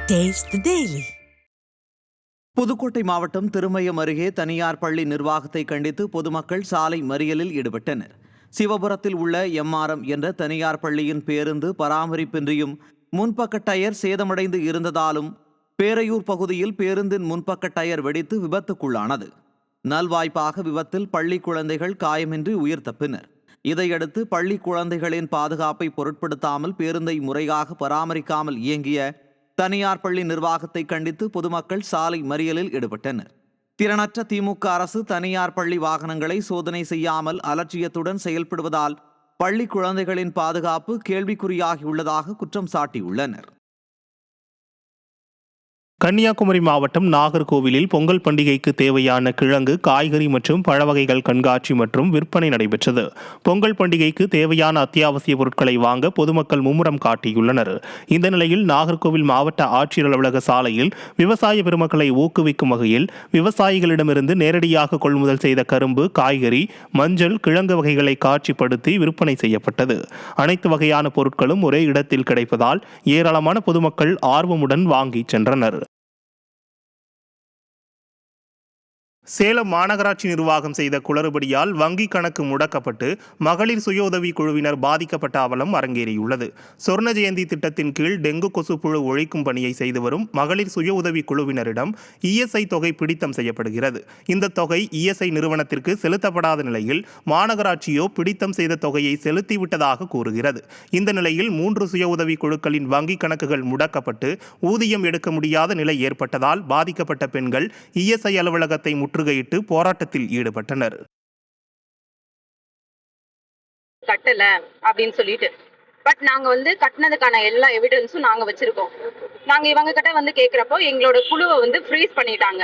Taste the Daily. Pudukkottai மாவட்டம் திருமயம் அருகே தனியார் பள்ளி நிர்வாகத்தை கண்டித்து பொதுமக்கள் சாலை மறியலில் ஈடுபட்டனர். சிவபுரத்தில் உள்ள எம்ஆர்எம் என்ற தனியார் பள்ளியின் பேருந்து பராமரிப்பின்றியும் முன்பக்க டயர் சேதமடைந்து இருந்ததாலும் பேரையூர் பகுதியில் பேருந்தின் முன்பக்க டயர் வெடித்து விபத்துக்குள்ளானது. நல்வாய்ப்பாக விபத்தில் பள்ளி குழந்தைகள் காயமின்றி உயிர் தப்பினர். இதையடுத்து பள்ளி குழந்தைகளின் பாதுகாப்பை பொருட்படுத்தாமல் பேருந்தை முறையாக பராமரிக்காமல் இயங்கிய தனியார் பள்ளி நிர்வாகத்தை கண்டித்து பொதுமக்கள் சாலை மறியலில் ஈடுபட்டனர். திறனற்ற திமுக அரசு தனியார் பள்ளி வாகனங்களை சோதனை செய்யாமல் அலட்சியத்துடன் செயல்படுவதால் பள்ளி குழந்தைகளின் பாதுகாப்பு கேள்விக்குறியாகியுள்ளதாக குற்றம் சாட்டியுள்ளனர். கன்னியாகுமரி மாவட்டம் நாகர்கோவிலில் பொங்கல் பண்டிகைக்கு தேவையான கிழங்கு, காய்கறி மற்றும் பழ வகைகள் கண்காட்சி மற்றும் விற்பனை நடைபெற்றது. பொங்கல் பண்டிகைக்கு தேவையான அத்தியாவசிய பொருட்களை வாங்க பொதுமக்கள் மும்முரம் காட்டியுள்ளனர். இந்த நிலையில் நாகர்கோவில் மாவட்ட ஆட்சியர் அலுவலக சாலையில் விவசாய பெருமக்களை ஊக்குவிக்கும் வகையில் விவசாயிகளிடமிருந்து நேரடியாக கொள்முதல் செய்த கரும்பு, காய்கறி, மஞ்சள், கிழங்கு வகைகளை காட்சிப்படுத்தி விற்பனை செய்யப்பட்டது. அனைத்து வகையான பொருட்களும் ஒரே இடத்தில் கிடைப்பதால் ஏராளமான பொதுமக்கள் ஆர்வமுடன் வாங்கி சென்றனர். சேலம் மாநகராட்சி நிர்வாகம் செய்த குளறுபடியால் வங்கி கணக்கு முடக்கப்பட்டு மகளிர் சுய உதவி குழுவினர் பாதிக்கப்பட்ட அவலம் அரங்கேறியுள்ளது. சொர்ண ஜெயந்தி திட்டத்தின் கீழ் டெங்கு கொசுப்புழு ஒழிக்கும் பணியை செய்து வரும் மகளிர் சுய உதவி குழுவினரிடம் இஎஸ்ஐ தொகை பிடித்தம் செய்யப்படுகிறது. இந்த தொகை இஎஸ்ஐ நிறுவனத்திற்கு செலுத்தப்படாத நிலையில் மாநகராட்சியோ பிடித்தம் செய்த தொகையை செலுத்திவிட்டதாக கூறுகிறது. இந்த நிலையில் 3 சுய உதவி குழுக்களின் வங்கி கணக்குகள் முடக்கப்பட்டு ஊதியம் எடுக்க முடியாத நிலை ஏற்பட்டதால் பாதிக்கப்பட்ட பெண்கள் இஎஸ்ஐ அலுவலகத்தை முற்றுகையிட்டு போராட்டத்தில் ஈடுபட்டனர். கட்டல அப்படின்னு சொல்லிட்டு பட் நாங்க கட்டினதுக்கான எல்லா எவிடன்ஸும் நாங்க வச்சிருக்கோம். நாங்க இவங்க கிட்ட கேக்குறப்போ எங்களோட குழுவை ஃப்ரீஸ் பண்ணிட்டாங்க.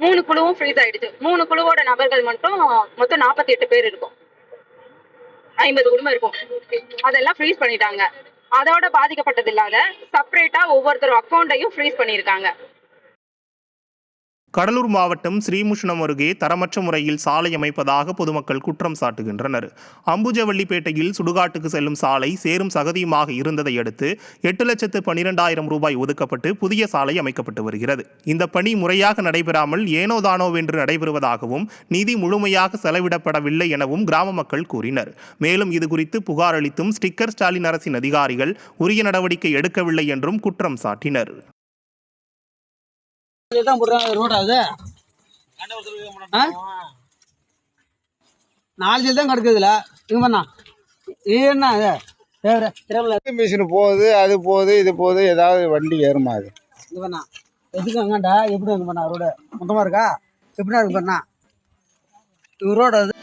3 குழுவும் ஃப்ரீஸ் ஆயிடுச்சு. 3 குழுவோட நபர்கள் மட்டும் மொத்தம் 48 பேர் இருக்கும். 50 குடும்பம் இருக்கும். அதெல்லாம் ஃப்ரீஸ் பண்ணிட்டாங்க. அதோட பாதிக்கப்பட்டது இல்லாத செப்பரேட்டா ஒவ்வொருத்தர் அக்கௌண்ட்டையும் ஃப்ரீஸ் பண்ணியிருக்காங்க. கடலூர் மாவட்டம் ஸ்ரீமுஷ்ணம் அருகே தரமற்ற முறையில் சாலை அமைப்பதாக பொதுமக்கள் குற்றம் சாட்டுகின்றனர். அம்புஜவள்ளிப்பேட்டையில் சுடுகாட்டுக்கு செல்லும் சாலை சேரும் சகதியுமாக இருந்ததை அடுத்து 8,12,000 ரூபாய் ஒதுக்கப்பட்டு புதிய சாலை அமைக்கப்பட்டு வருகிறது. இந்த பணி முறையாக நடைபெறாமல் ஏனோதானோவென்று நடைபெறுவதாகவும் நிதி முழுமையாக செலவிடப்படவில்லை எனவும் கிராம மக்கள் கூறினர். மேலும் இதுகுறித்து புகார் அளித்தும் ஸ்டிக்கர் ஸ்டாலின் அரசின் அதிகாரிகள் உரிய நடவடிக்கை எடுக்கவில்லை என்றும் குற்றம் சாட்டினர். மிஷின் போகுது, அது போகுது, இது போகுது, ஏதாவது வண்டி ஏறுமா? அது எதுக்கு அங்காண்டா எப்படி ரோடு மொத்தமா இருக்கா? எப்படி இருக்கு பண்ணா ரோடு அது